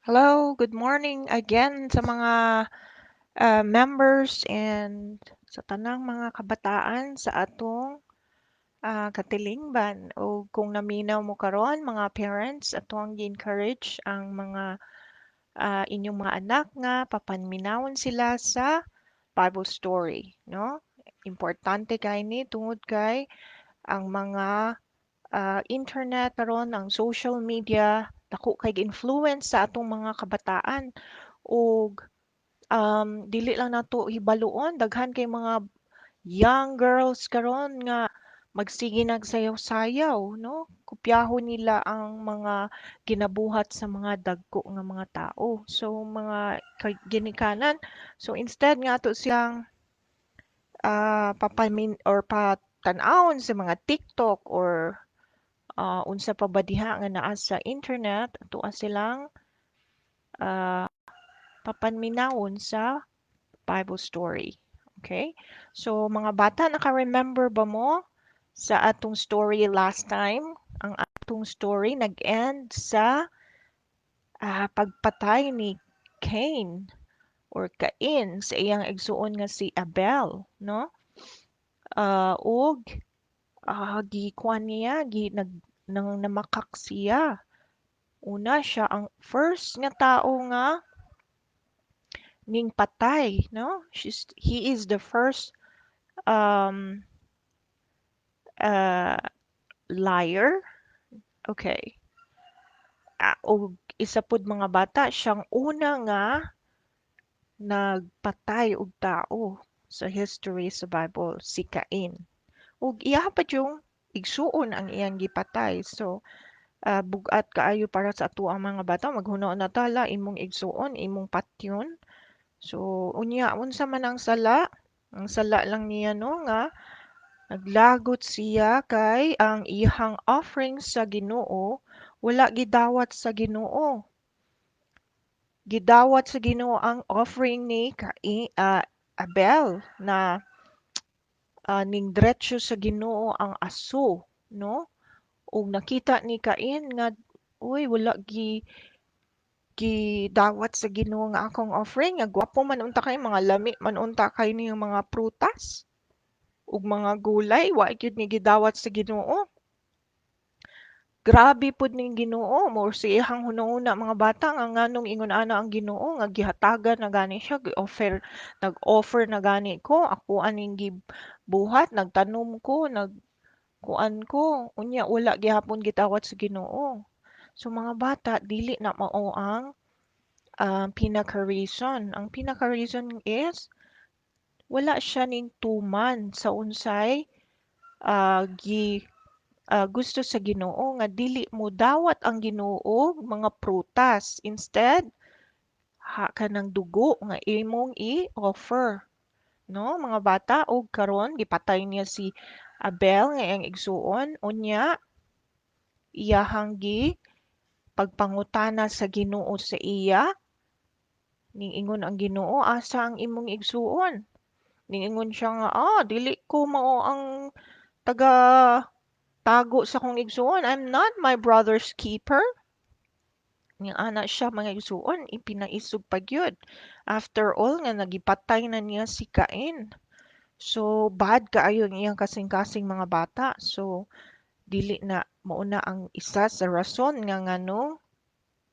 Hello, good morning again sa mga members and sa tanang mga kabataan sa atong katilingban. O kung naminaw mo karon mga parents, atong gi-encourage ang mga inyong mga anak nga papanminawon sila sa Bible story, no? Importante kay ni tungod kay ang mga internet karon, ang social media dako kay influence sa atong mga kabataan ug dili lang nato hibaluon daghan kay mga young girls karon nga magsige nagsayaw-sayaw no kopyahon nila ang mga ginabuhat sa mga dagko nga mga tao so mga ginikanan so instead nga ato silang papamin or patan-awon sa mga TikTok or unsa pa ba diha nga naa sa internet ato silang ah, papanminawon sa Bible story. Okay? So, mga bata, naka-remember ba mo sa atong story last time? Ang atong story nag-end sa pagpatay ni Cain or Cain sa iyang igsuon nga si Abel, no? Ug gikuan niya, nang namakak siya. Una siya ang first nga tao nga ning patay, no? He is the first um uh, liar. Okay. O isa pud mga bata, siyang una nga nagpatay og tao sa history sa Bible, si Cain. Ug iya pa yung igsuon ang iyang gipatay. So, bugat kaayo para sa ato ang mga bata, maghunaon na tala, imong igsuon, imong patyon. So, unya, unsa man ang sala? Ang sala lang niya no nga naglagot siya kay ang ihang offering sa Ginoo wala gidawat sa Ginoo. Gidawat sa Ginoo ang offering ni Abel na ning diretso sa Ginoo ang aso, no? Ug nakita ni Cain nga uy wala gidawat sa Ginoo nga akong offering nga gwapo man unta kay mga lami man unta kay ni mga prutas ug mga gulay wa gyud ni gidawat sa Ginoo. Grabe pud ning Ginoo mo sa iyang hunahuna mga bata nga nganong ingon ana ang Ginoo nga gihatagan na gani siya nag-offer na gani ko ako aning gibuhat nagtanom ko nagkuan ko unya wala gihapon gitawat sa Ginoo. So mga bata dili na mao ang pinaka-reason. Ang pinaka-reason is wala siya ning tuman sa unsay gusto sa Ginoo nga dili mo dawat ang Ginoo mga prutas. Instead, kanang dugo nga imong i-offer. No, mga bata, og karon gipatay niya si Abel nga iyang igsuon. Unya, iyahang pagpangutana sa Ginoo sa iya. Ning ingon ang Ginoo, asa ang imong igsuon? Ning ingon siya nga, dili ko mao ang taga tago sa kong igsuon. I'm not my brother's keeper. Ning ana siya mga igsuon, ipinaisog pa gyud. After all nga nagipatay na niya si Cain. So bad kaayo ang iyang kasing-kasing mga bata. So dili na mauna ang isa sa rason nga ngano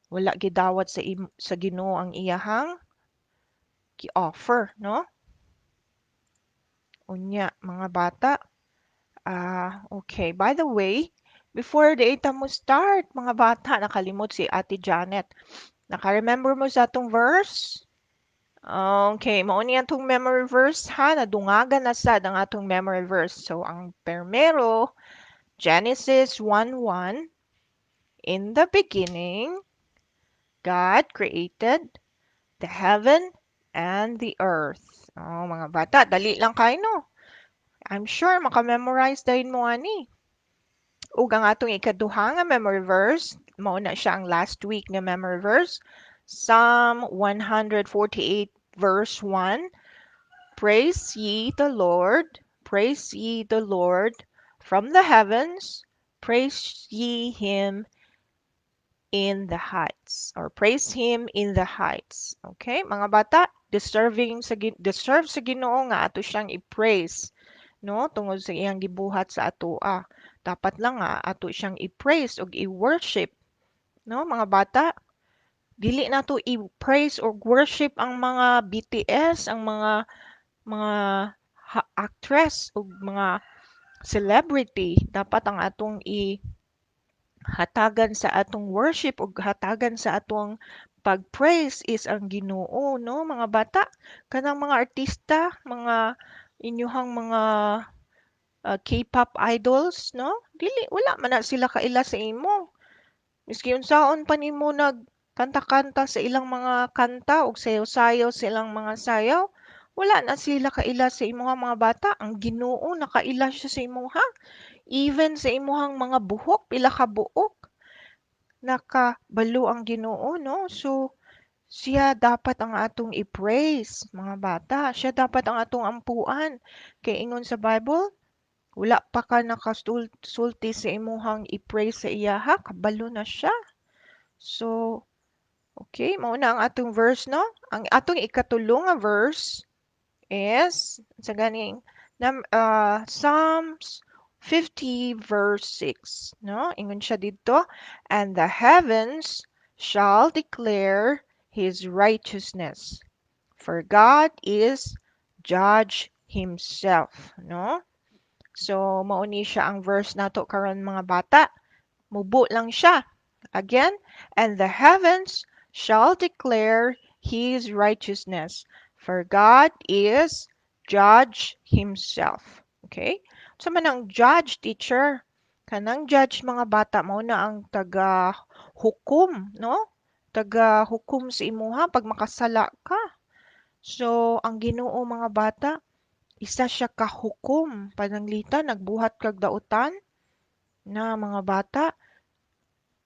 wala gidawat sa Ginoo ang iyahang gi-offer, no? Unya mga bata. Okay. By the way, before the ita mo start, mga bata, nakalimot si Ate Janet. Naka-remember mo sa atong verse? Okay, mao ni atong memory verse ha, nadungagan na sad ang atong memory verse. So ang permero, Genesis 1:1, in the beginning, God created the heaven and the earth. Oh, mga bata, dali lang kayo no. I'm sure maka-memorize din mo ani. Ug ang atong ikaduha nga memory verse, mao na siya ang last week nga memory verse, Psalm 148 verse 1. Praise ye the Lord, praise ye the Lord from the heavens, praise ye him in the heights or praise him in the heights. Okay, mga bata, deserve sa Ginoo nga ato siyang i-praise, no? Tungod sa iyang gibuhat sa atoa. Dapat lang nga ato siyang i-praise ug i-worship, no? Mga bata, dili na to i-praise or worship ang mga BTS, ang mga actress ug mga celebrity. Dapat ang atong hatagan sa atong worship ug hatagan sa atong pag-praise is ang Ginoo, no? Mga bata, kanang mga artista, mga inyuhang mga K-pop idols, no? Dili wala man na sila kaila sa imo. Miski unsaon pa nimo nagkanta-kanta sa ilang mga kanta ug sayaw-sayaw sa ilang mga sayaw, wala na sila kaila sa imuhang mga bata. Ang Ginoo nakaila siya sa imuha. Even sa imuhang mga buhok, pila ka buok, nakabalo ang Ginoo, no? So, siya dapat ang atong i-praise, mga bata. Siya dapat ang atong ampuan. Kay ingon sa Bible, wala pa ka nakasulti sa imuhang i-praise sa iya ha, kabalo na siya. So, okay, mao na ang atong verse, no? Ang atong ikatulong nga verse is sa ganing Psalms 50 verse 6, no? Ingon siya dito, and the heavens shall declare his righteousness, for God is judge himself, no? So mao ni siya ang verse nato karon mga bata. Mubo lang siya. Again, and the heavens shall declare his righteousness, for God is judge himself. Okay? So man ang judge, teacher. Kanang judge mga bata mo na ang taga-hukom, no? Taga-hukom sa imuha pag makasala ka. So, ang Ginoo mga bata, isa siya kahukom. Pananglita, nagbuhat kag dautan na mga bata,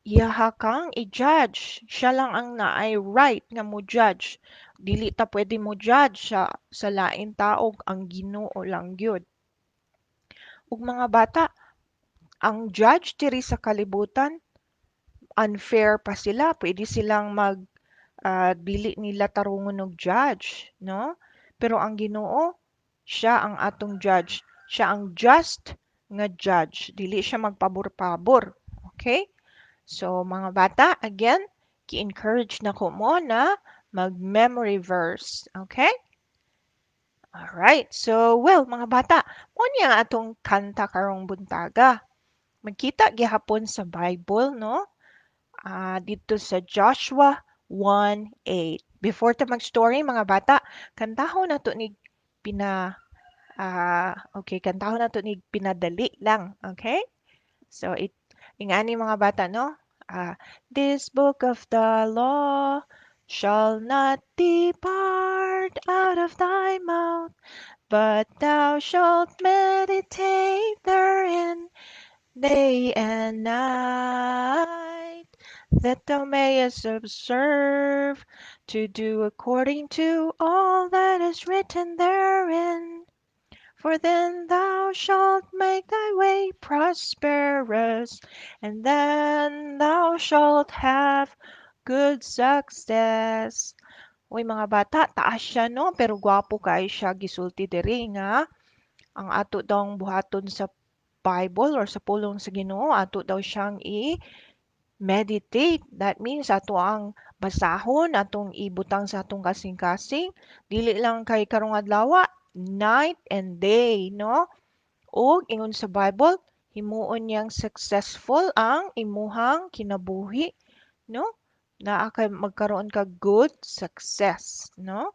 iyaha kang i-judge. Siya lang ang naay right nga mo judge. Dili ta pwede mo judge sa lain tao, ang Ginoo lang gyud. Ug mga bata, ang judge diri sa kalibutan, unfair pa sila. Pwede silang dili nila tarungon og judge, no? Pero ang Ginoo, siya ang atong judge. Siya ang just nga judge. Dili siya magpabor-pabor. Okay? So, mga bata, again, ki-encourage na ko mo na mag-memory verse. Okay? Alright. So, well, mga bata, mo niya atong kanta karong buntaga. Magkita gihapon sa Bible, no? Dito sa Joshua 1:8. Before ta mag-story, mga bata, kantahon na to ni okay, kantahon na to ni pinadali lang. Okay? So, ingani mga bata, no? This book of the law shall not depart out of thy mouth, but thou shalt meditate therein day and night, that thou mayest observe to do according to all that is written therein. For then thou shalt make thy way prosperous, and then thou shalt have good success. Uy mga bata, taas siya no, pero gwapo kay siya gisulti diri nga ang ato daw buhaton sa Bible or sa pulong sa Ginoo, ato daw siyang i-meditate. That means ato ang basahon, atong ibutang sa atong kasing-kasing. Dili lang kay karong adlaw, night and day, no? O ingon sa Bible, himuon niyang successful ang imuhang kinabuhi, no? Naa kay magkaroon ka good success, no?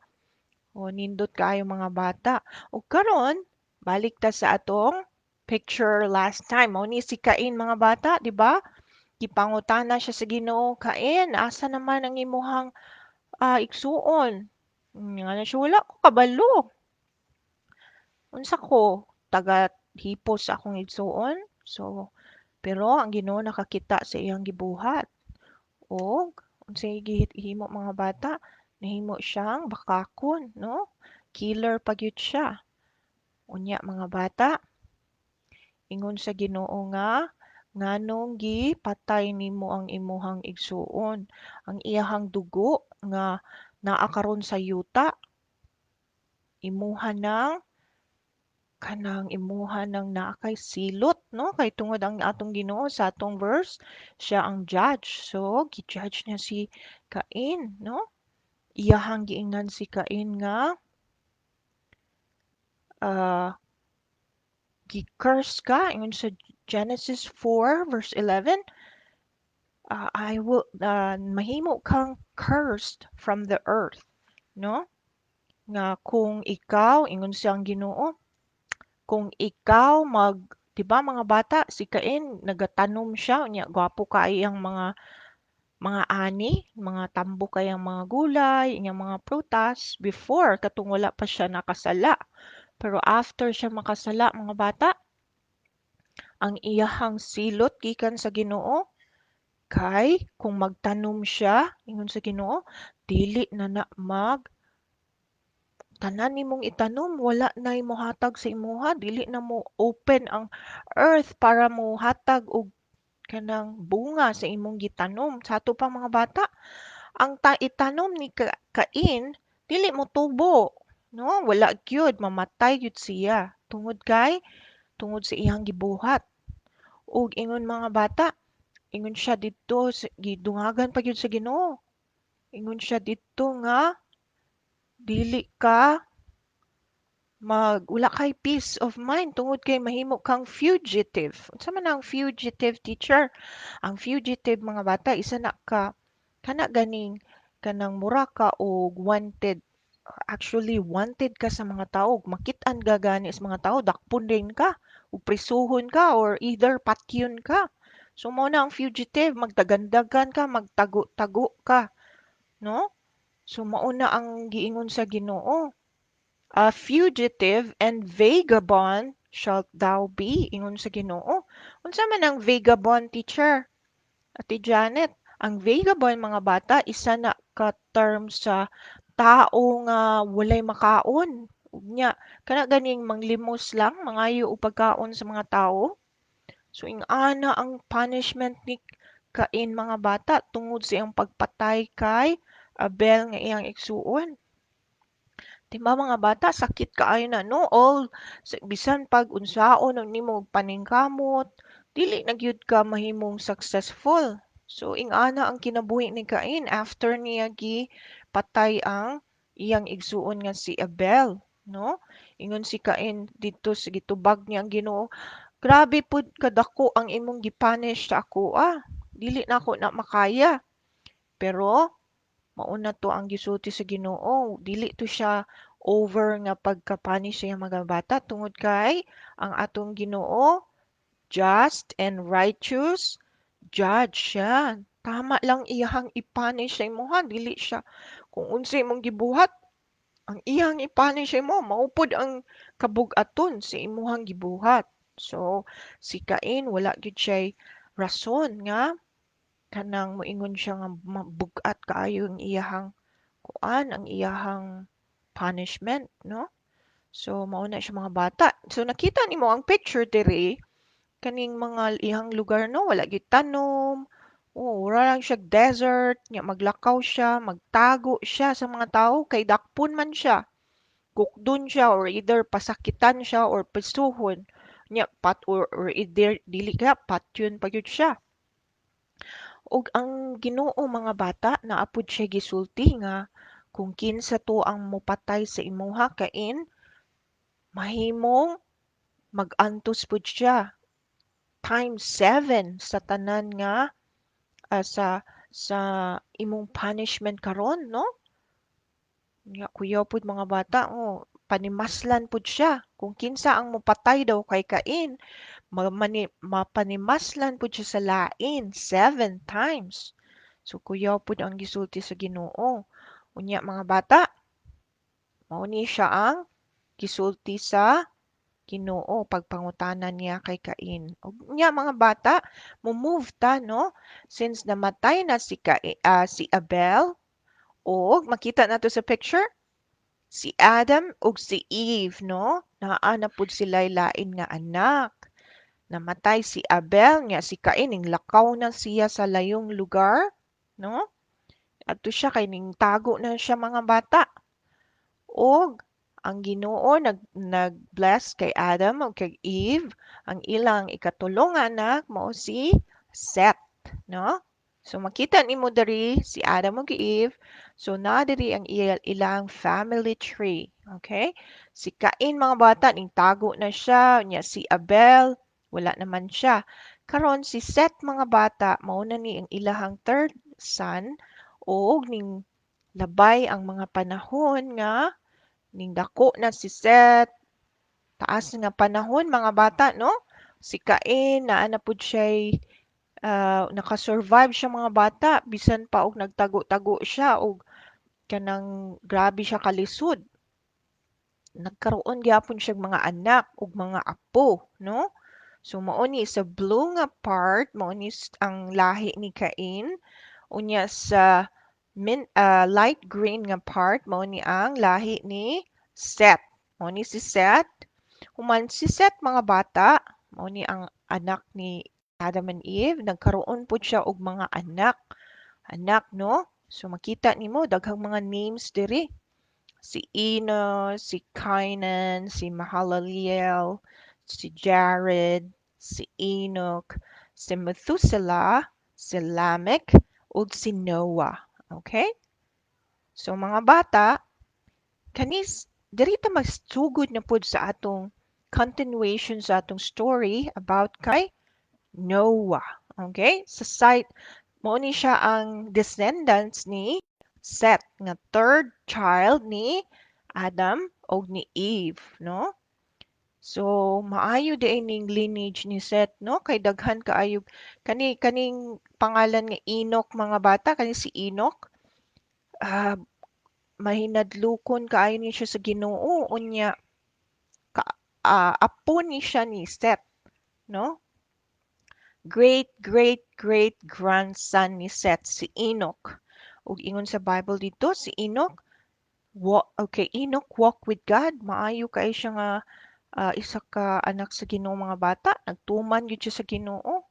O nindot kaayo mga bata. O karon, balik ta sa atong picture last time. O ni si Cain mga bata, di ba? Gipangutana siya sa Ginoo, Cain, asa naman ang imuhang igsuon? Nga na siya, wala ko kabalo. Unsa ko, taga hipos akong igsuon. So, pero ang Ginoo nakakita sa iyang gibuhat. O, unsay gihimo mga bata, nahimo siyang bakakon, no? Killer pa gyud siya. Unya mga bata, ingon sa Ginoo nga nganong gipatay nimo ang imuhang igsuon. Ang iyahang dugo nga naa karon sa yuta, imuha ng naa kay silot, no? Kay tungod ang atong Ginoo sa atong verse, siya ang judge. So, gi-judge niya si Cain, no? Iyahang giingnan si Cain nga ah, gi-curse ka ingon sa Genesis 4 verse 11, I will mahimo kang cursed from the earth, no? Nga kung ikaw ingon siyang Ginoo, kung ikaw 'di ba mga bata, si Cain nagatanom siya unya gwapo kaay ang mga ani, mga tambok kay ang mga gulay, inyang mga prutas before katong wala pa siya nakasala. Pero after siya makasala mga bata, ang iyahang silot gikan sa Ginoo kay kung magtanom siya ingon sa Ginoo, dili na mag tanan nimong itanom wala nay mohatag sa imuha, dili na mo open ang earth para mohatag og kanang bunga sa imong gitanom. Sa ato pa mga bata, ang itanom ni Cain dili mo tubo, no? Wala gyud mamatay gyud siya tungod sa iyang gibuhat. Ug ingon mga bata, ingon siya didto gidungagan pa gyud sa Ginoo. Ingon siya didto nga dili ka wala kay peace of mind tungod kay mahimo kang fugitive. Unsa man ang fugitive, teacher? Ang fugitive mga bata isa na ka kana ganing kanang mura ka og wanted. Actually wanted ka sa mga tao ug makit-an ka gani sa mga tao dakpon din ka ug prisuhon ka or either patyon ka. So mo na ang fugitive, magdagandagan ka, magtago-tago ka, no? So mao na ang giingon sa Ginoo. A fugitive and vagabond shalt thou be, ingon sa Ginoo. Unsa man ang vagabond, teacher? Ate Janet, ang vagabond mga bata isa na ka term sa tao nga walay makaon. Unya, kana ganing manglimos lang, mangayo og pagkaon sa mga tao. So ana ang punishment ni Cain mga bata tungod sa iyang pagpatay kay Abel nga iyang igsuon. Di ba mga bata, sakit kaayo na no? Bisan pag unsaon ang nimo paningkamot, dili na gyud ka mahimong successful. So ingana ang kinabuhi ni Cain after niya patay ang iyang igsuon nga si Abel, no? Ingon si Cain dito sa gitubag niya ang Ginoo, grabe pud kadako ang imong gipanish sa ako Dili na ako na makaya. Pero mauna to ang gisulti sa Ginoo, dili to siya over nga pagkapani siya mga bata tungod kay ang atong Ginoo just and righteous judge siya. Tama lang iyahang ipanish sa imuha, dili siya kung unsay imong gibuhat, ang iyang ipanish sa imo maupod ang kabug-aton sa imuhang gibuhat. So si Cain wala gyud siya rason nga kanang moingon siya nga mabugat kaayo ang iyahang ang iyahang punishment, no? So mao na siya mga bata. So nakita nimo ang picture diri kaning mga iyang lugar no wala gyud tanom. Wala lang siya desert, nya maglakaw siya, magtago siya sa mga tao kay dakpon man siya. Kukdon siya or either pasakitan siya or pisuhon. Nya or either dili kaya patyon pa gyud siya. Ug ang Ginoo mga bata naapod siya gisulti nga kung kinsa to ang mopatay sa imuha Cain, mahimong mag-antos pud siya times 7 sa tanan nga sa imong punishment karon, no? Nga kuyaw pud mga bata, panimaslan pud siya kung kinsa ang mopatay daw kay Cain, mapanimaslan pud siya sa lain 7 times. So kuyaw pud ang gisulti sa Ginoo. Unya mga bata, mao ni siya ang gisulti sa Ginoo pagpangutanan niya kay Cain. Unya mga bata, mo-move ta no since namatay na si Abel og makita nato sa picture si Adam ug si Eve no naa na pud sila lain nga anak. Namatay si Abel nya si Cain ning lakaw na siya sa layong lugar, no? Adto siya kay ning tago na siya mga bata. Og ang Ginoo nag-bless kay Adam ug kay Eve. Ang ilang ikatulong nga anak mao si Seth, no? So makita nimo diri si Adam ug Eve. So naa diri ang ilang family tree. Okay? Si Cain mga bata ning tago na siya, nya si Abel wala naman siya. Karon si Seth mga bata mao na ni ang ilahang third son og ning labay ang mga panahon nga ning dako na si Seth, taas nga panahon mga bata, no? Si Cain naa na pud siya'y naka-survive siya mga bata bisan pa og nagtago-tago siya og kanang grabe siya kalisod. Nagkaroon gyapon siya mga anak ug mga apo, no? So mao ni sa blue nga part mao ni ang lahi ni Cain, unya sa light green nga part mao ni ang lahi ni Seth. Mao ni si Seth. Human si Seth mga bata, mao ni ang anak ni Adam and Eve, nagkaroon pud siya og mga anak. Anak, no? So makita nimo daghang mga names diri. Si Enos, si Kainan, si Mahalaleel, si Jared, si Enoch, si Methuselah, si Lamech, ug si Noah. Okay? So mga bata, kanis diri ta magsugod na pud sa atong continuation sa atong story about kay Noah. Okay? Sa site, mao ni siya ang descendants ni Seth nga third child ni Adam o ni Eve, no? So maayo di ning lineage ni Seth, no? Kay daghan kaayo kaning pangalan nga Enoch mga bata kani si Enoch. Ah, mahinadlukon kaayo ni siya sa Ginoo unya ka, apo ni siya ni Seth, no? Great great great grandson ni Seth si Enoch. Ug ingon sa Bible dito si Enoch okay, Enoch walk with God. Maayo kay siya nga isa ka anak sa Ginoo mga bata. Nagtuman gyud siya sa Ginoo.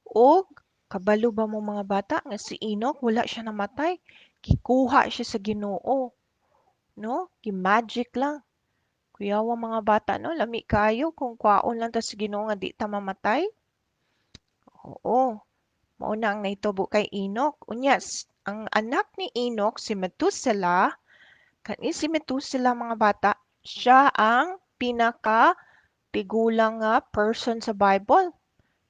Og kabalo ba mo mga bata nga si Enoch wala siya namatay. Gikuha siya sa Ginoo, no? Gi-magic lang. Kuyawa mga bata, no? Lami kayo kung kwaon lang ta sa Ginoo nga di ta mamatay. Oo, mao na ang nahitabo kay Enoch. Unyas, ang anak ni Enoch si Methuselah, kani si Methuselah mga bata, siya ang pinaka tigulang nga person sa Bible.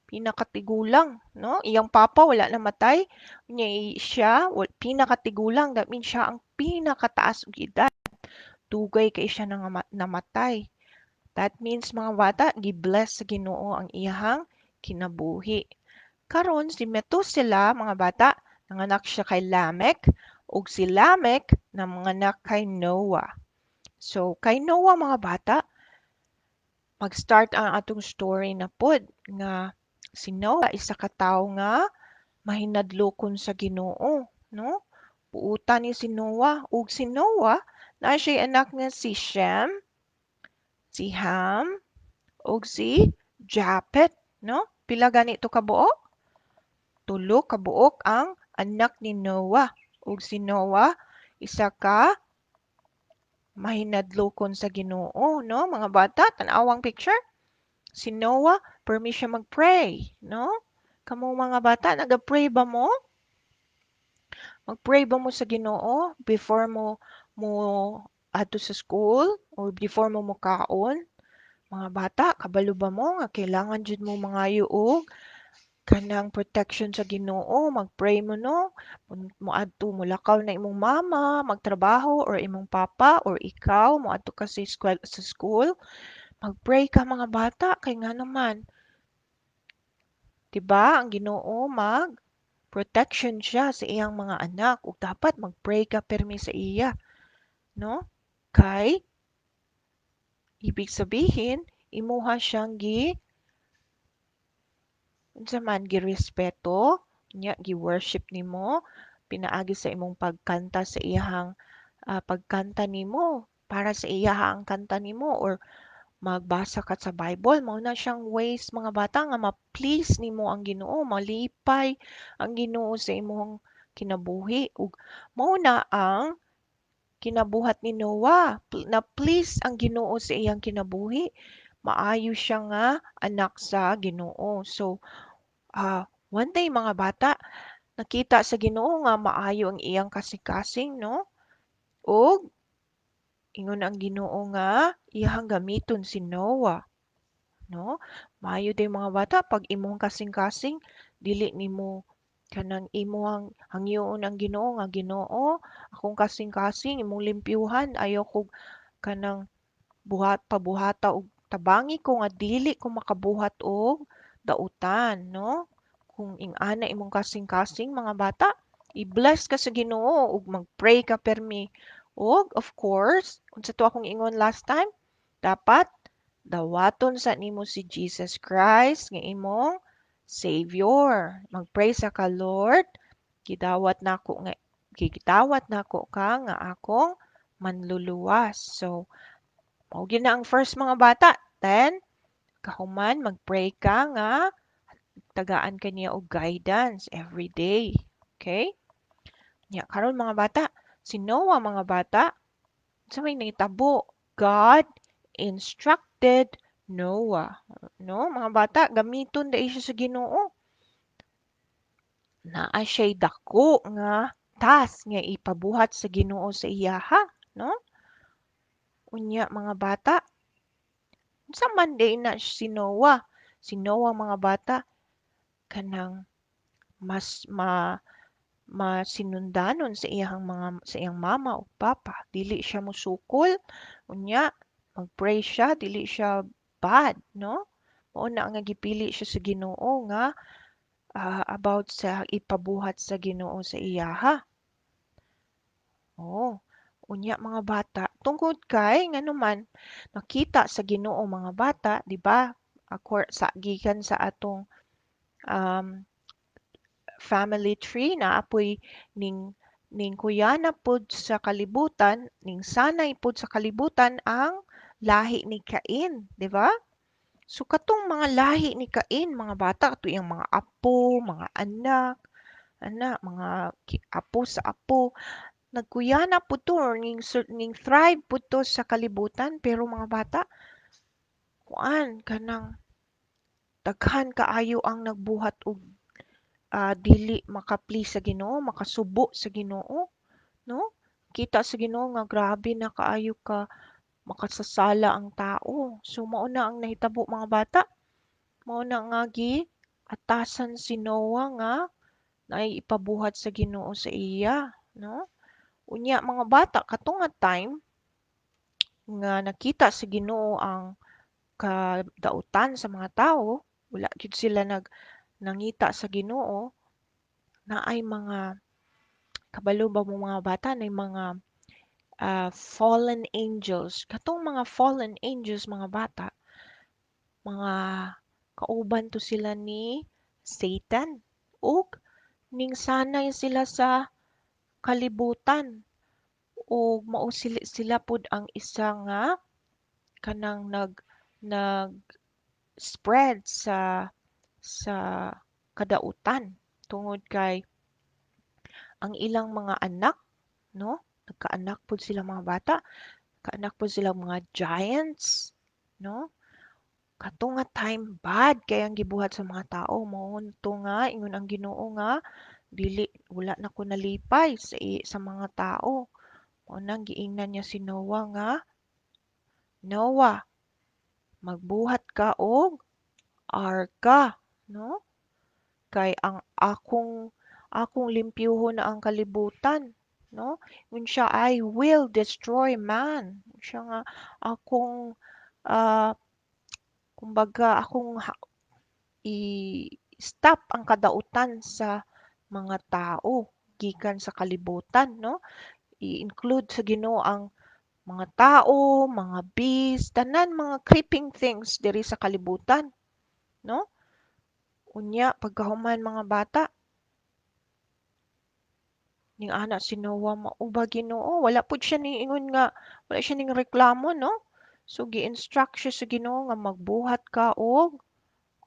Pinakatigulang, no? Iyang papa wala namatay, unya siya pinakatigulang, that means siya ang pinakataas og edad. Dugay kay siya namatay. That means mga bata, gi-bless sa Ginoo ang iyahang kinabuhi. Karon si Methuselah mga bata, nanganak siya kay Lamech ug si Lamech nanganak kay Noah. So kay Noah mga bata, mag-start ang atong story na pod nga si Noah isa ka tawo nga mahinadlokon sa Ginoo, no? Puutan ni si Noah ug si Noah naa siya anak nga si Shem, si Ham ug si Japhet, no? Pila gani to ka buok? Tulo ka buok ang anak ni Noah. Ug si Noah isa ka mahinadlokon sa Ginoo, no? Mga bata, tan-awang picture. Si Noah, permi siya mag-pray, no? Kamo mga bata, nag-pray ba mo? Mag-pray ba mo sa Ginoo before mo adto sa school or before mo mukaon? Mga bata, kabalo ba mo nga kailangan jud mo mangayo og kanang protection sa Ginoo, mag-pray mo no, moadto mulakaw na imong mama, magtrabaho or imong papa or ikaw moadto ka sa school, mag-pray ka mga bata kay nga naman, 'di ba? Ang Ginoo protection siya sa iyang mga anak ug dapat mag-pray ka pirmi sa iya, no? Kay ibig sabihin imuha siyang unsa man girespeto, nya gi-worship nimo pinaagi sa imong pagkanta sa iyahang pagkanta nimo para sa iyahang kanta nimo or magbasa ka sa Bible, mao na siyang ways mga bata nga ma-please nimo ang Ginoo, malipay ang Ginoo sa imong kinabuhi ug mao na ang kinabuhat ni Noah. Na-please ang Ginoo sa iyang kinabuhi. Maayo siya nga anak sa Ginoo. So, one day mga bata, nakita sa Ginoo nga maayo ang iyang kasing-kasing, no? Ug ingon ang Ginoo nga iyang gamiton si Noah, no? Maayo day mga bata pag imong kasing-kasing dili nimo kanang imong hangyoon ang Ginoo nga Ginoo, akong kasing-kasing imong limpyuhan ayaw kog kanang pabuhata og tabangi ko nga dili ko makabuhat og dautan, no? Kung ing-ana imong kasing-kasing mga bata, i-bless ka sa Ginoo ug mag-pray ka permi. Ug of course, unsa to akong ingon last time, dapat dawaton sa nimo si Jesus Christ nga imong Savior. Mag-pray sa ka, Lord, gidawat nako ka nga akong manluluwas. So, mao gyud na ang first mga bata. Then, kahuman mag-pray ka nga tagaan kaniya og guidance every day. Okay? Nya karon mga bata, si Noah mga bata, sa may nahitabo, God instructed Noah. No, mga bata, gamiton dai siya sa Ginoo. Naa siya'y dako nga task nga ipabuhat sa Ginoo sa iyaha, no? Unya mga bata, unsa man day na si Noah. Si Noah mga bata kanang mas masinundanon sa iyang mama o papa. Dili siya musukol, unya mag-pray siya, dili siya bad, no? Mao na nga gipili siya sa Ginoo nga about sa ipabuhat sa Ginoo sa iyaha. Oh, unya mga bata, tungkod kay nganuman nakita sa Ginoo mga bata, di ba? Sa gikan sa atong um, family tree na apoy ning ning kuyana pod sa kalibutan, ning sanay pod sa kalibutan ang lahi ni Cain, di ba? So katong mga lahi ni Cain, mga bata, ato yung mga apo, mga anak, mga apo sa apo, nagkuyana po to, or ning thrive po to sa kalibutan, pero mga bata, kuan, kanang daghan kaayo ang nagbuhat og dili makapli sa Ginoo, makasubo sa Ginoo, no? Kita sa Ginoo nga grabe na kaayo ka makasasala ang tao. So mao na ang nahitabo mga bata. Mao na nga atasan si Noah nga naiipabuhat sa Ginoo sa iya, no? Unya mga bata kato nga time nga nakita sa Ginoo ang kadautan sa mga tao, wala gyud sila nangita sa Ginoo, naay mga kabalo ba mo mga bata na mga fallen angels. Katong mga fallen angels mga bata, mga kauban to sila ni Satan ug ning sanay sila sa kalibutan ug mao sila pud ang isa nga kanang nag spread sa kadautan tungod kay ang ilang mga anak, no? Nagkaanak pud sila mga bata, kaanak pud sila mga giants, no? Kato nga time bad kay ang gibuhat sa mga tao mao to nga ingon ang Ginoo nga dili wala na ko nalipay sa mga tao. Mao nang giingnan niya si Noah nga, Noah, magbuhat ka og arka, no? Kay ang akong limpyuhon na ang kalibutan, no? Yun siya, I will destroy man. Yun siya nga akong ah, kumbaga i-stop ang kadautan sa mga tao gikan sa kalibutan, no? I-include sa Ginoo ang mga tao, mga bees, tanan mga creeping things diri sa kalibutan, no? Unya pagkahuman mga bata, ning ana si Noah mauba Ginoo, wala pud siya ning ingon nga wala siya ning reklamo, no? So gi-instruct siya sa Ginoo nga magbuhat ka og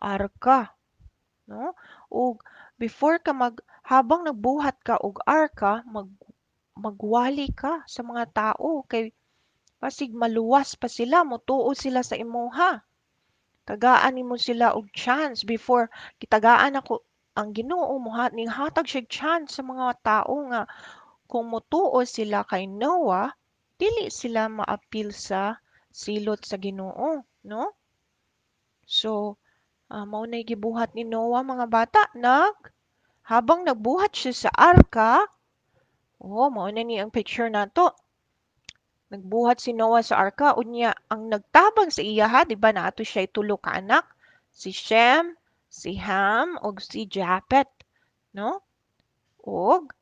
arka, no? Ug before ka habang nagbuhat ka og arka, magwali ka sa mga tao kay basig maluwas pa sila, motuo sila sa imuha. Tagaan nimo sila og chance before kitagaan ako ang Ginoo ning hatag siya chance sa mga tao nga kung motuo sila kay Noah, dili sila maapil sa silot sa Ginoo, no? So, mao nay gibuhat ni Noah mga bata, habang nagbuhat siya sa arka, mao na ni ang picture nato. Nagbuhat si Noah sa arka, unya ang nagtabang sa iya ha, di ba naato siya tulo ka anak, si Shem, si Ham, ug si Japhet, no? Ug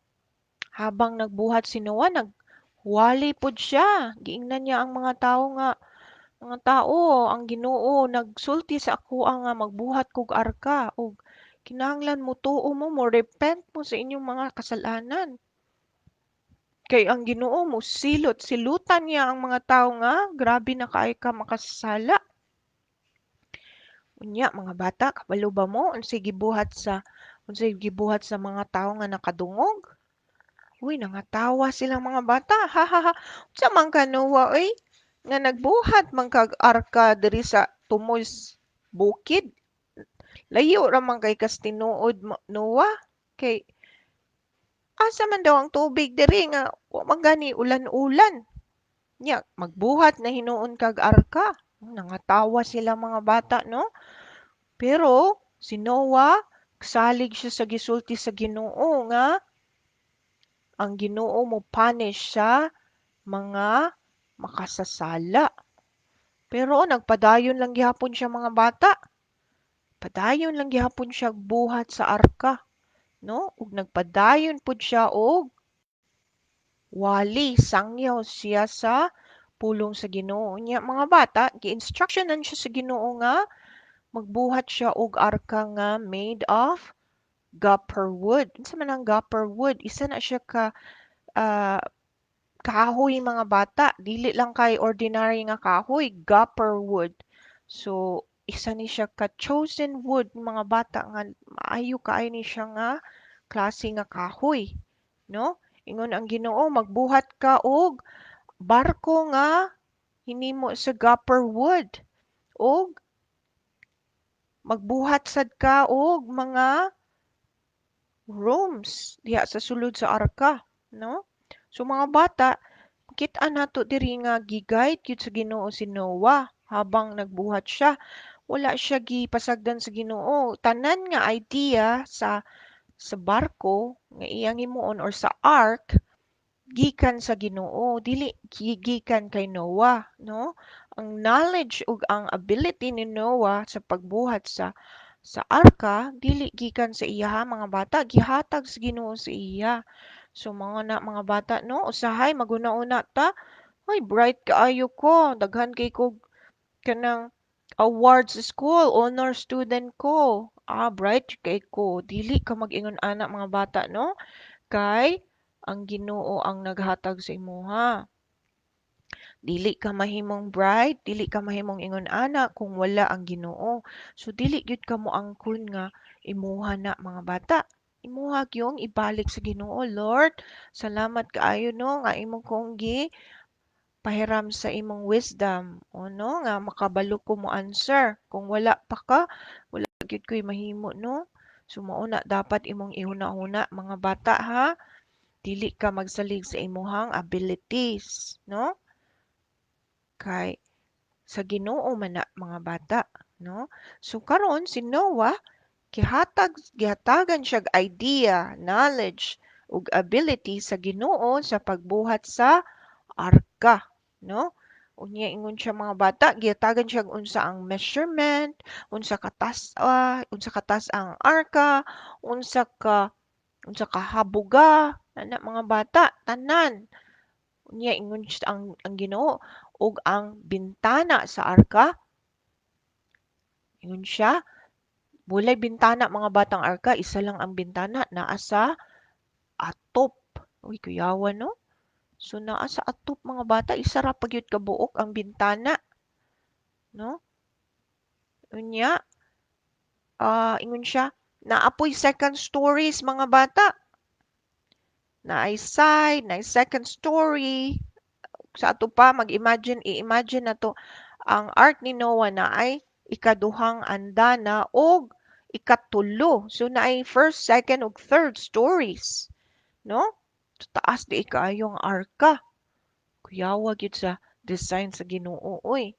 habang nagbuhat si Noah, nagwali pud siya. Giingnan niya ang mga tao, ang Ginoo nagsulti sa ako nga magbuhat kog arka ug kinahanglan mo tuo mo repent mo sa inyong mga kasalanan. Kay ang Ginoo mo silutan niya ang mga tao nga grabe na kaay ka makasala. Unya mga bata, kabalo ba mo unsay gibuhat sa mga tao nga nakadungog? Uy, nangatawa silang mga bata. Ha ha ha. Unsa man ka Noah oy? Nga nagbuhat man kag arka diri sa tumoy bukid. Layo ra man kay kas tinuod Noah. Kay asa man daw ang tubig diri nga wa man gani ulan-ulan. Nya magbuhat na hinuon kag arka. Nangatawa sila mga bata no. Pero si Noah salig siya sa gisulti sa Ginoo nga ang Ginoo mo punish sa mga makasasala. Pero nagpadayon lang gihapon siya mga bata. Padayon lang gihapon siya buhat sa arka, no? Ug nagpadayon pud siya og wali sangyaw siya sa pulong sa Ginoo. Nya mga bata, gi-instructionan siya sa Ginoo nga magbuhat siya og arka nga made of gopher wood. Unsa man ang gopher wood? Isa na siya ka ah, kahoy mga bata, dili lang kay ordinary nga kahoy, gopher wood. So, isa ni siya ka chosen wood mga bata nga maayo kaay ni siya nga klase nga kahoy, no? Ingon ang Ginoo magbuhat ka og barko nga hinimo sa gopher wood og magbuhat sad ka og mga rooms diha sa sulod sa arka, no? So mga bata, kita nato diri nga giguide gyud sa Ginoo si Noah habang nagbuhat siya. Wala siya gipasagdan sa Ginoo. Tanan nga idea sa barko nga iyang himuon or sa ark gikan sa Ginoo, dili gikan kay Noah, no? Ang knowledge ug ang ability ni Noah sa pagbuhat sa arka dili gikan sa iya ha, mga bata, gihatag sa Ginoo sa iya. So mga na mga bata no, usahay maguna-una ta. Ay, bright kaayo ko. Daghan kay ko kanang awards sa school, honor student ko. Bright kay ko. Dili ka mag-ingon anak mga bata no, kay ang Ginoo ang naghatag sa imuha. Dili ka mahimong bright, dili ka mahimong ingon ana kung wala ang Ginoo. So dili gyud ka mo angkon nga imuha na mga bata. Imuha gyung ibalik sa Ginoo, Lord. Salamat kaayo no nga imong kong pahiram sa imong wisdom o no nga makabalo ko mo answer. Kung wala pa ka, wala gyud ko'y mahimo no. So mao na dapat imong ihuna-huna mga bata ha. Dili ka magsalig sa imuhang abilities, no? Kay sa Ginoo man na mga bata, no? So karon si Noah gihatagan siyang idea, knowledge ug ability sa Ginoo sa pagbuhat sa arka, no? Unya ingon siya mga bata, gihatagan siya unsa ang measurement, unsa katas ang arka, unsa ka unsa ka habuga, ana mga bata, tanan. Unya ingon siya ang Ginoo ug ang bintana sa arka, ingon siya, walay bintana mga batang arka, isa lang ang bintana naa sa atop. Uy, kuyawan no? So naa sa atop mga bata, isa ra pa gyud kabuok ang bintana. no? Unya, ingon siya, naapoy second stories mga bata. Naay side, naay second story. Sa ato pa mag-imagine, i-imagine nato ang ark ni Noah na ay ikaduhang andana og ikatulo. So naay first, second ug third stories, no? So, taas di kaayo ang arka. Kuyawa gyud sa design sa Ginoo oy.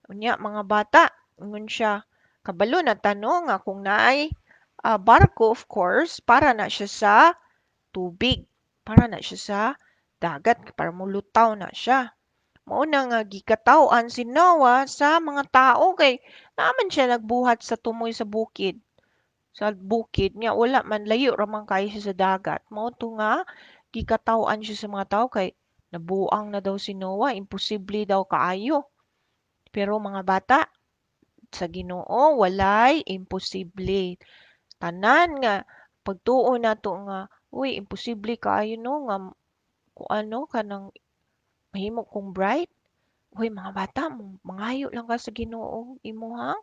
Unya mga bata, ingon siya, kabalo na tanong nga kung naay barko of course para na siya sa tubig. Para na siya sa dagat para mulutaw na siya. Mao na nga gikataw-an si Noah sa mga tao kay naman siya nagbuhat sa tumoy sa bukid. Sa bukid niya wala man layo ra man kayo siya sa dagat. Mao to nga gikataw-an siya sa mga tao kay nabuang na daw si Noah, imposible daw kaayo. Pero mga bata, sa Ginoo walay imposible. Tanan nga pagtuo nato nga uy imposible kaayo no nga kung ano kanang mahimo kong bright. Uy, mga bata, mangayo lang ka sa Ginoo imuhang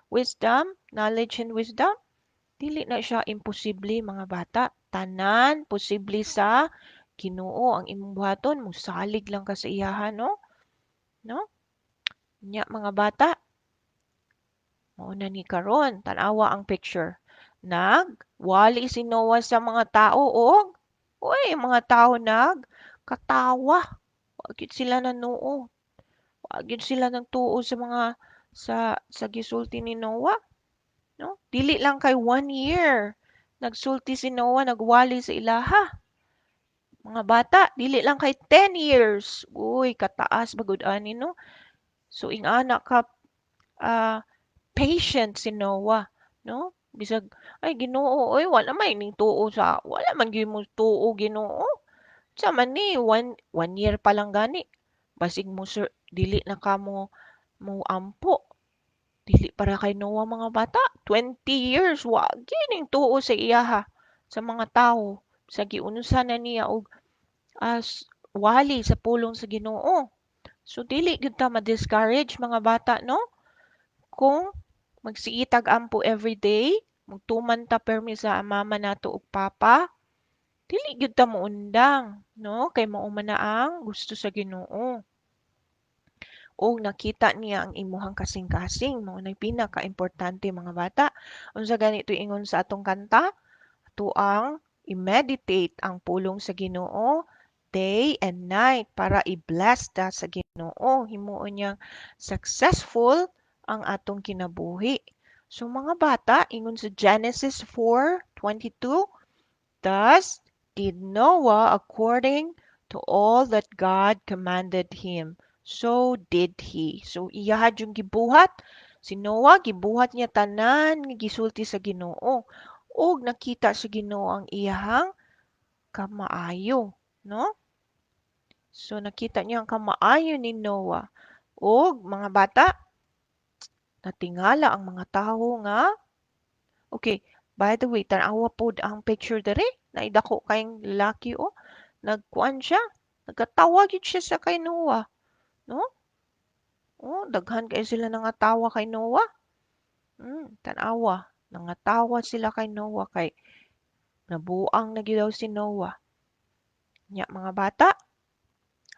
wisdom, knowledge and wisdom. Dili na siya imposible mga bata. Tanan posible sa Ginoo ang imong buhaton, musalig lang ka sa iyahan, no? No? Nya mga bata, mao na ni karon, tan-awa ang picture. Nagwali si Noah sa mga tao og uy, mga tao katawa. Wa gyud sila nanuo. Wa gyud sila nagtuo sa mga sa gisulti ni Noah, no? Dili lang kay 1 year. Nagsulti si Noah, nagwali sa ilaha. Mga bata, dili lang kay 10 years. Uy, kataas bagud ani no. So ingana ka ah, patient si Noah, no? Bisag ay Ginoo, oy wala may ning tuo sa wala man gyud mo tuo Ginoo. Sa man ni 1 year pa lang gani. Basig mo sir, dili na ka mo ampo. Dili para kay Noah mga bata. 20 years, wa gining tuo sa iyaha sa mga tawo. Sa giunusan na niya og as wali sa pulong sa Ginoo. So dili gyud ta ma-discourage mga bata no? Kung magsiitag ampo everyday, magtuman ta permi sa mama nato ug papa, dili gyud ta moundang, no? Kay mao man na ang gusto sa Ginoo. O nakita niya ang imuhang kasing-kasing mao nay pinaka-importante mga bata. Unsa ganito ingon sa atong kanta? Tuang i-meditate ang pulong sa Ginoo day and night para i-bless ta sa Ginoo. Himuon niyang successful ang atong kinabuhi. So mga bata, ingon sa Genesis 4:22, thus did Noah according to all that God commanded him. So did he. So iyahad yung gibuhat. Si Noah, gibuhat niya tanan nga gisulti sa Ginoo. Og nakita sa Ginoo ang iyahang kamaayo. No? So nakita niya ang kamaayo ni Noah. Og mga bata, natingala ang mga tawo nga okay, by the way, tanawa pod ang picture dere. Naidako kayong lalaki o. Nagkuan siya. Nagkatawa gyud siya sa kay Noah. No? Oh, daghan kay sila nangatawa kay Noah. Tanawa. Nangatawa sila kay Noah kay nabuang na gyud daw si Noah. Nya mga bata,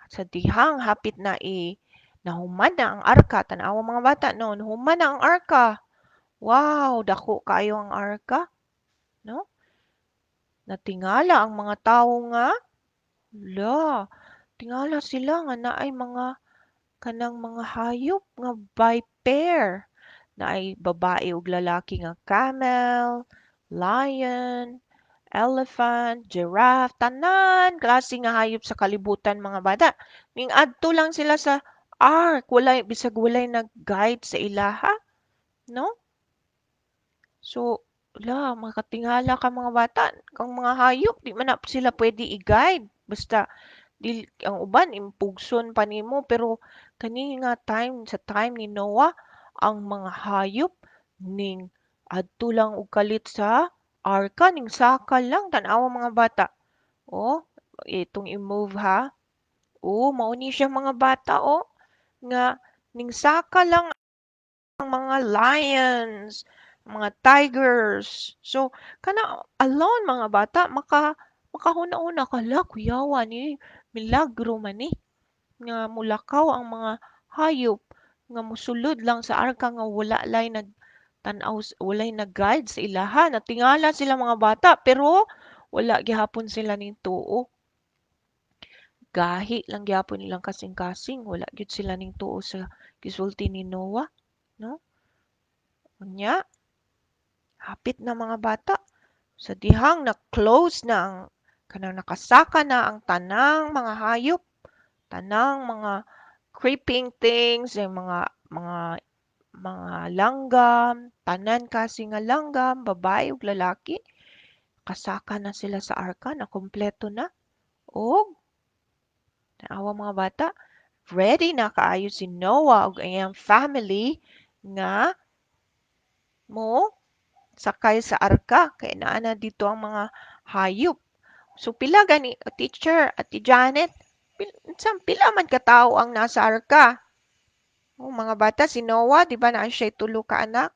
sa dihang hapit na nahuman na ang arka. Tanawa mga bata no, nahuman na ang arka. Wow, dako kayo ang arka, no? Natingala ang mga tawo nga, la, tingala sila nga naay mga kanang mga hayop nga by pair. Naay babae ug lalaki nga camel, lion, elephant, giraffe, tanan klase nga hayop sa kalibutan mga bata. Ning adto lang sila sa ark, walay bisag walay nag-guide sa ilaha, no? So, makatingala ka mga bata, kang mga hayop, di man na sila pwede i-guide. Basta, ang uban, impugson pa nimo. Pero, kani nga sa time ni Noah, ang mga hayop, ning adto lang og kalit sa arka, ning sakal lang, tanawa mga bata. Oh, itong i-move ha. Oh, mao ni siya mga bata, oh, nga, ning sakal lang mga lions, mga tigers. So, kana alone mga bata, makahuna-una kala kuyawa ni milagro man ni nga mulakaw ang mga hayop nga musulod lang sa arka nga wala lay nagtanaw walay nag-guide sa ilaha. Natingala sila mga bata pero wala gihapon sila ning tuo. Gahi lang gyapon nilang kasing-kasing, wala gyud sila ning tuo sa gisulti ni Noah, no? Unya, hapit na mga bata sa dihang na-close na ang kanang nakasaka na ang tanang mga hayop, tanang mga creeping things, yung mga langgam, tanan kasi nga langgam, babae ug lalaki, kasaka na sila sa arka na kumpleto na. O, naawa mga bata, ready na kaayo si Noah ug iyang family nga mo sakay sa arka kay naa na dito ang mga hayop. So pila gani teacher at Janet, pila man ka tawo ang nasa arka? Oh, mga bata, si Noah, di ba na siya tulo ka anak?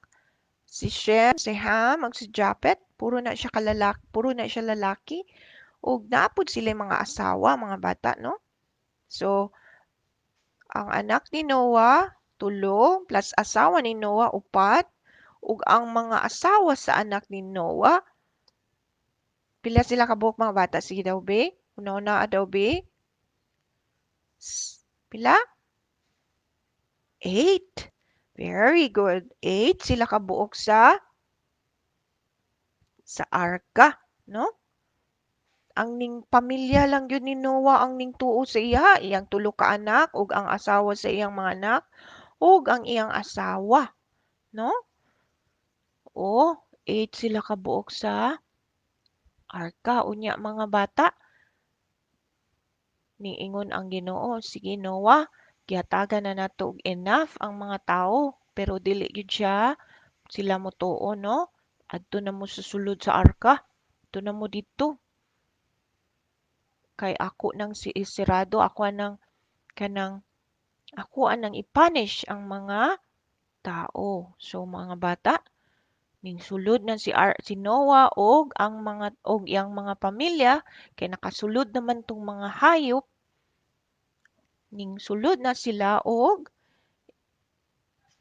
Si Shem, si Ham, ug si Japet, puro na siya lalaki. Ug naapod sila mga asawa, mga bata, no? So, ang anak ni Noah, tulo, plus asawa ni Noah, upat, ug ang mga asawa sa anak ni Noah, pila sila kabuok mga bata? Sige daw, be. Una-una daw, be. Pila? 8. Very good. 8 sila kabuok sa arka, no? Ang ning pamilya lang yun ni Noah ang ning tuo sa iya, iyang tulo ka anak ug ang asawa sa iyang mga anak ug ang iyang asawa, no? O, 8 sila kabuok sa arka. Unya mga bata, niingon ang Ginoo, sige Noah, gihatagan na nato og enough ang mga tawo, pero dili gyud sila motuo, no? Adto na mo sa sulod sa arka. Adto na mo dito. Kay ako nang si isirado, kanang ako anang i-punish ang mga tao. So mga bata, ning sulod na si Noah og iyang mga pamilya kay nakasulod naman tong mga hayop ning sulod na sila og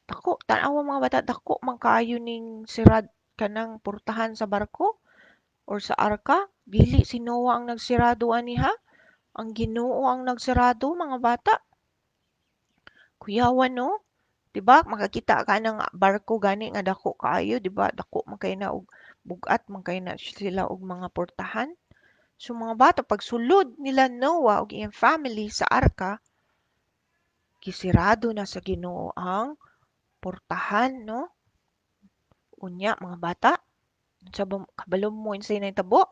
dako tan-awa mga bata dako man kaayo ning sirad kanang portahan sa barko or sa arka. Dili si Noah ang nagsirado aniha, ang Ginoo ang nagsirado mga bata. Kuyawan no? 'Di ba makakita ka ng barko gani nga dako kaayo, 'di ba? Dako man kay na og bugat man kay na sila og mga portahan. So mga bata pagsulod nila Noah ug iyang family sa arka, gisirado na sa Ginoo ang portahan, no? Unya mga bata, sa kabalo mo unsay nahitabo,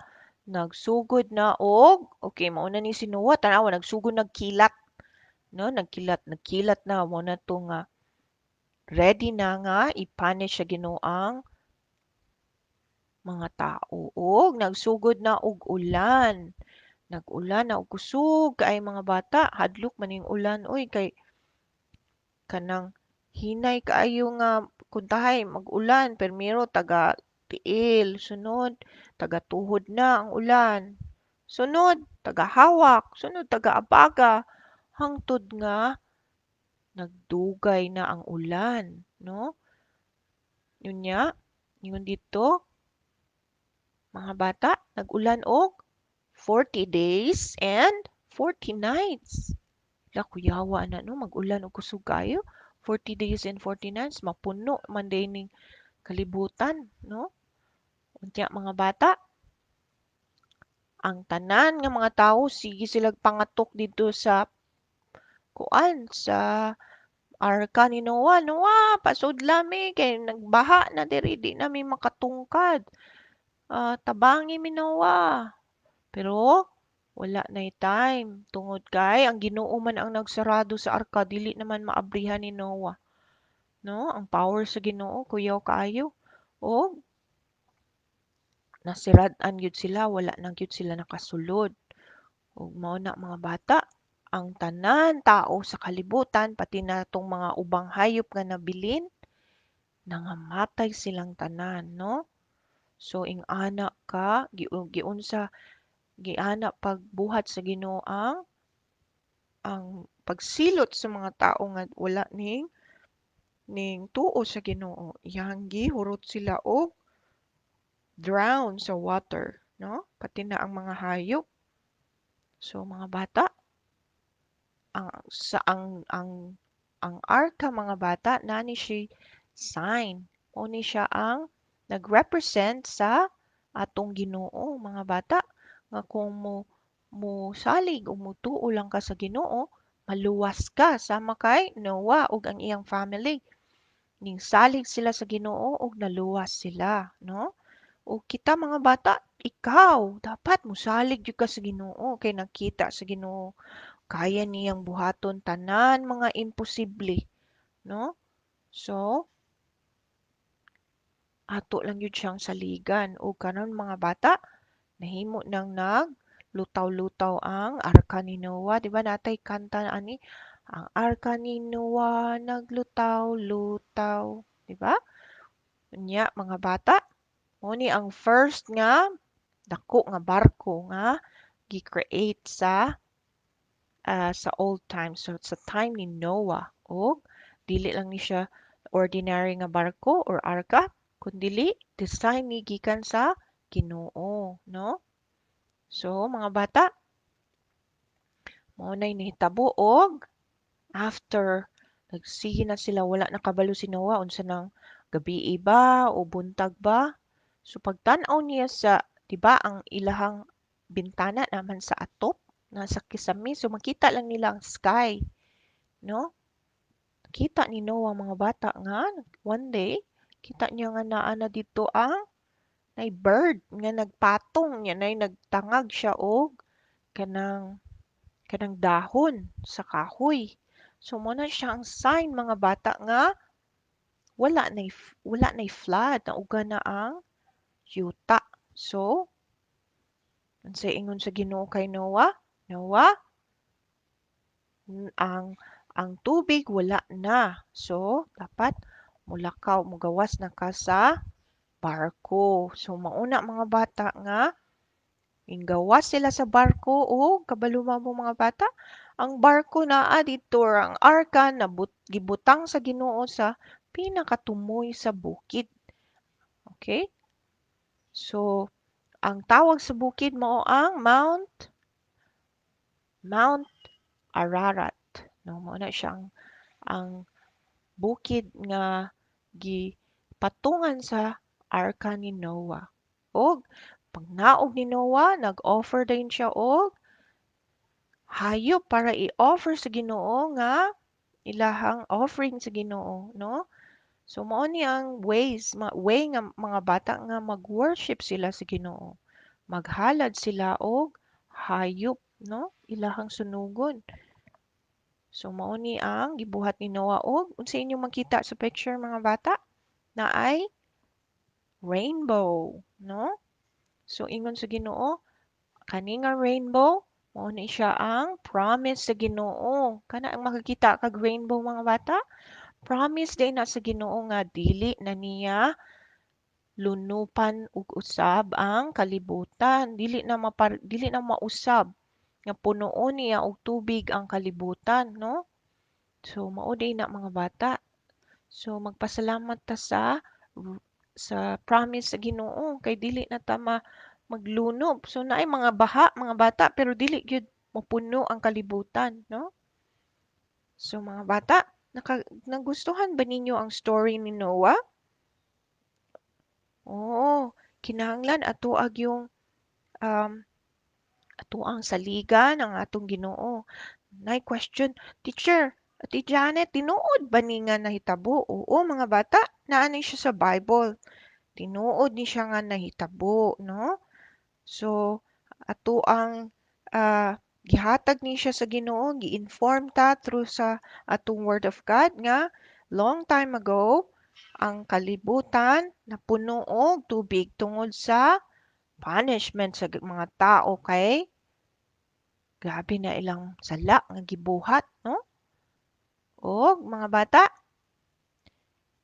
nagsugod na og okay mao na ni si Noah tan-awa nagsugod nagkilat, no? Nagkilat na mo na 'to nga ready na nga i-punish sa Ginoo ang mga tao ug nagsugod na og ulan. Nag-ulan na og kusog kaay mga bata, hadlok man ning ulan oy kay kanang hinay kaayo nga kuntahay mag-ulan permiro taga tiil, sunod taga tuhod na ang ulan. Sunod taga hawak, sunod taga abaga hangtod nga nagdugay na ang ulan, no? Unya, ingon dito, mga bata, nag-ulan og 40 days and 40 nights. La kuyawa na no, mag-ulan og kusog kayo. 40 days and 40 nights, mapuno man day ning kalibutan, no? Unya mga bata, ang tanan nga mga tawo sige sila pangatok dito sa sa arka ni Noah. Noah, pasud lami kay nagbaha na diri di na mi makatungkad. Tabangi mi Noah. Pero wala na'y time tungod kay ang Ginoo man ang nagsarado sa arka dili naman maabrihan ni Noah, no? Ang power sa Ginoo kuyaw kaayo. O nasirad-an gyud sila, wala na gyud sila nakasulod. Ug mao na mga bata, ang tanan tao sa kalibutan pati na tong mga ubang hayop nga nabilin nangamatay silang tanan, no? So ing ana ka giunsa giana pagbuhat sa Ginoo ang pagsilot sa mga tao nga wala ning tuo sa Ginoo. Iyang gihurot sila og drown sa water, no? Pati na ang mga hayop. So mga bata, ang sa ang arka mga bata nani siya sign. O ni siya ang nag-represent sa atong Ginoo mga bata nga kung mo salig o mutuo lang ka sa Ginoo, maluwas ka sama kay Noah ug ang iyang family. Ning salig sila sa Ginoo ug naluwas sila, no? O kita mga bata, ikaw dapat mosalig jud ka sa Ginoo kay nakita sa Ginoo kaya niyang buhaton tanan mga imposible, no? So, ato lang yun siyang saligan. O karon mga bata, nahimo nang lutaw-lutaw ang Arka ni Noah. Di ba natay kanta ani? Ang Arka ni Noah naglutaw-lutaw. Di ba? Unya mga bata, mo ni ang first nga dako nga barko nga gi-create sa old times. So sa time ni Noah. O dili lang ni siya ordinary nga barko or arka, kundili design ni gikan sa Ginoo, no? So mga bata, mao nay nahitabo og after nagsige na sila wala na kabalo si Noah unsa nang gabii ba o buntag ba. So pagtan-aw niya sa 'di ba ang ilahang bintana naman sa atop nasa kisame so makita lang nila ang sky, no? Kita ni Noah mga bata nga one day kita niya nga naa na dito ang nay bird nga nagpatong niya nay nagtangag siya og kanang kanang dahon sa kahoy. So mo na siya ang sign mga bata nga wala nay flood na uga na ang yuta. So unsay ingon sa Ginoo kay Noah? Noah, ang tubig wala na. So dapat mulakaw mugawas na ka sa barko. So mauna mga bata nga inggawas sila sa barko o kabaluma mo mga bata, ang barko naa dito ang arka na gibutang sa Ginoo sa pinakatumoy sa bukid. Okay? So ang tawag sa bukid mao ang Mount Ararat. No, mao na siya ang bukid nga gipatungan sa arka ni Noah. Og pagnaog ni Noah, nag-offer din siya og hayop para i-offer sa Ginoo nga ilahang offering sa Ginoo, no? So mao ni ang way nga mga bata nga mag-worship sila sa Ginoo. Maghalad sila og hayop, no? Ilahang sunugon. So mao ni ang gibuhat ni Noah og unsa inyong makita sa picture mga bata? Na ay rainbow, no? So ingon sa Ginoo, kani nga rainbow mao ni siya ang promise sa Ginoo. Kana ang makakita kag rainbow mga bata? Promise day na sa Ginoo nga dili na niya lunupan ug usab ang kalibutan. Dili na mausab nga punuon niya og tubig ang kalibutan, no? So mao day na mga bata. So magpasalamat ta sa promise sa Ginoo kay dili na ta maglunob. So naay mga baha mga bata pero dili gyud mapuno ang kalibutan, no? So mga bata, nagustuhan ba ninyo ang story ni Noah? Oo, kinahanglan atuag yung um, atuang saligan ang atong Ginoo. Nay question, teacher, Ate Janet, tinuod ba ni nga nahitabo? Oo, mga bata, naanay siya sa Bible. Tinuod ni siya nga nahitabo, no? So, ato ang gihatag ni siya sa Ginoo, gi-inform ta through sa atong Word of God nga long time ago ang kalibutan napuno og tubig tungod sa punishment sa mga tao kay grabe na ilang sala nga gibuhat, no? Og mga bata,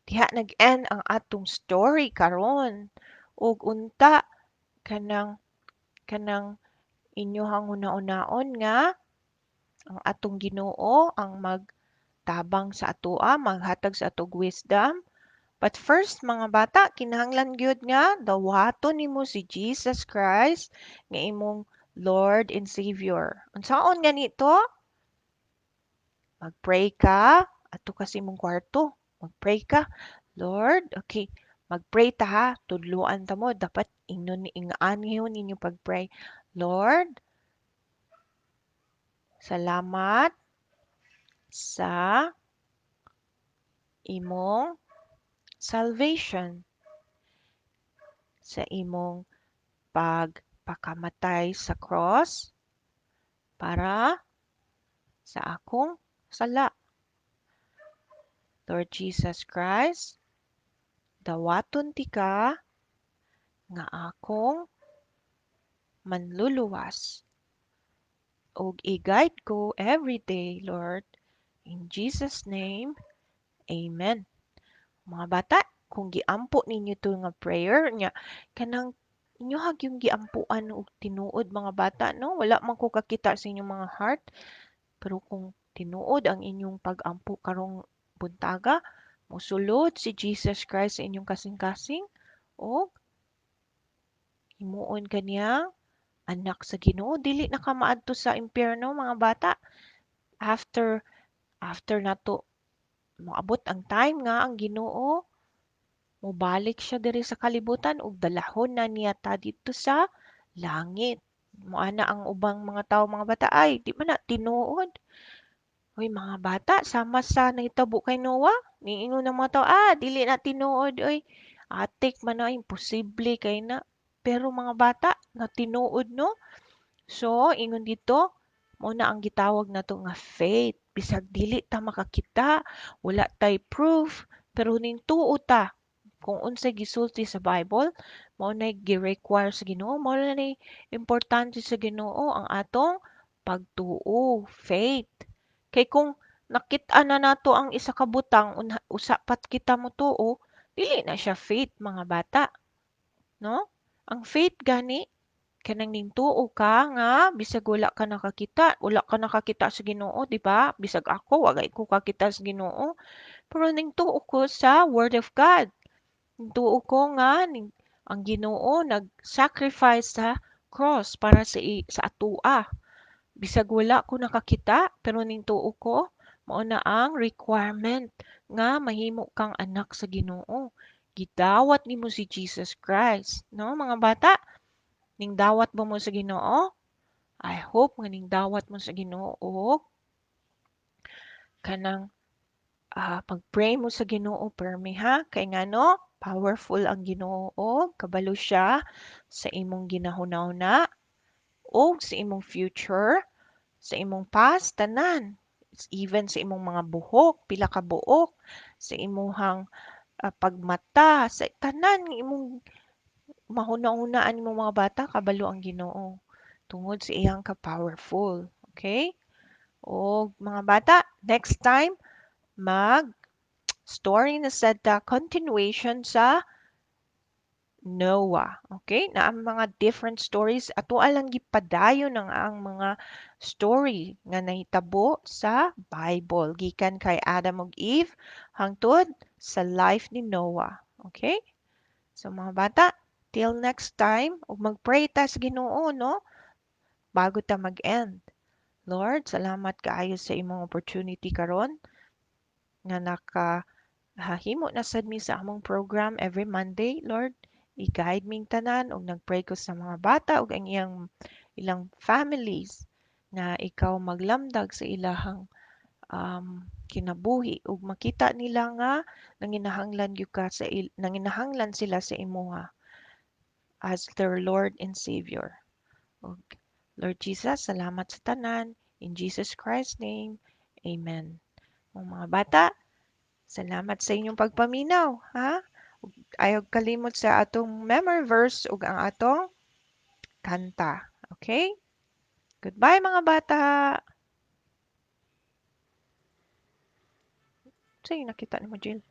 Diha nag-end ang atong story karon. Ug unta kanang kanang inyohang una-unaon nga ang atong Ginoo ang magtabang sa atoa, maghatag sa atog wisdom. But first, mga bata, kinahanglan gyud nga dawaton nimo si Jesus Christ nga imong Lord and Savior. Unsaon nga nito? Mag-pray ka adto ka sa imong kwarto. Mag-pray ka, Lord, okay. Mag-pray ta ha. Tudloan ta mo dapat ingaanhon ninyo pag-pray. Lord, salamat sa imong salvation, sa imong pagpakamatay sa cross para sa akong sala. Lord Jesus Christ, dawaton ti ka nga akong manluluwas ug i-guide ko every day, Lord. In Jesus' name, Amen. Mga bata, kung giampo ninyo to nga prayer nya kanang inyo yung giampuan og tinuod mga bata no, wala man ko kakita sa inyong mga heart, pero kung tinuod ang inyong pag-ampo karong buntaga, mosulod si Jesus Christ sa inyong kasing-kasing o himuon kaniyang anak sa Ginoo, dili na ka maadto sa impyerno mga bata. After after nato moabot ang time nga ang Ginoo mobalik siya diri sa kalibutan ug dalahon na niya ta dito sa langit. Moana ang ubang mga tawo mga bata ay di man na tinuod. Hoy mga bata, sama sa nahitabo kay Noah, niingon ng mga tao, dili na tinuod, oy. Atik man na, imposible kay na. Pero mga bata, na tinuod, no? So, ingon dito, muna ang gitawag na to nga faith. Bisag dili ta makakita, wala tay proof, pero ning tuo ta. Kung unsay gisulti sa Bible, mao nay gi-require sa Ginoo, mao na nay importante sa Ginoo ang atong pagtuo, faith. Kay kung nakit-a na nato ang isa ka butang, usa pat kita motuo, dili na siya faith mga bata, no? Ang faith gani kanang ningtuo ka nga bisag wala ka nakakita sa Ginoo, di ba? Bisag ako, wagay ko kakita sa Ginoo, pero ningtuo ko sa Word of God. Ningtuo ko nga ang Ginoo nag-sacrifice sa cross para sa atoa. Bisag wala ko nakakita, pero ningtuo ko, mao na ang requirement nga mahimo kang anak sa Ginoo. Gidawat nimo si Jesus Christ, no mga bata? Ning dawat ba mo sa Ginoo? I hope nga ning dawat mo sa Ginoo kanang pag-pray mo sa Ginoo permi ha kay ngano powerful ang Ginoo, kabalo siya sa imong ginahuna-huna o sa imong future, sa imong past tanan. It's even sa imong mga buhok, pila ka buok, sa imong pagmata, sa tanan ng imong mahuna-hunaan imong mga bata kabalo ang Ginoo. Tungod sa iyang ka-powerful. Okay? O mga bata, next time mag story na sad ta continuation sa Noah. Okay? Na ang mga different stories ato alang gipadayon ang mga story nga nahitabo sa Bible gikan kay Adam ug Eve hangtod sa life ni Noah. Okay? So mga bata, till next time ug mag-pray ta sa Ginoo no bago ta mag-end. Lord, salamat kaayo sa imong opportunity karon nga nakahimo na sad mi sa among program every Monday, Lord. I-guide ming tanan ug nagpray ko sa mga bata ug ang ilang families na ikaw maglamdag sa ilahang kinabuhi ug makita nila nga nanginahanglan gyud ka nanginahanglan sila sa imuha as their Lord and Savior. Ug Lord Jesus, salamat sa tanan. In Jesus Christ's name, Amen. Mga bata, salamat sa inyong pagpaminaw, ha? Ayaw kalimot sa atong memory verse ug ang atong kanta. Okay? Goodbye mga bata. Sige, nakita ni mo, Jill.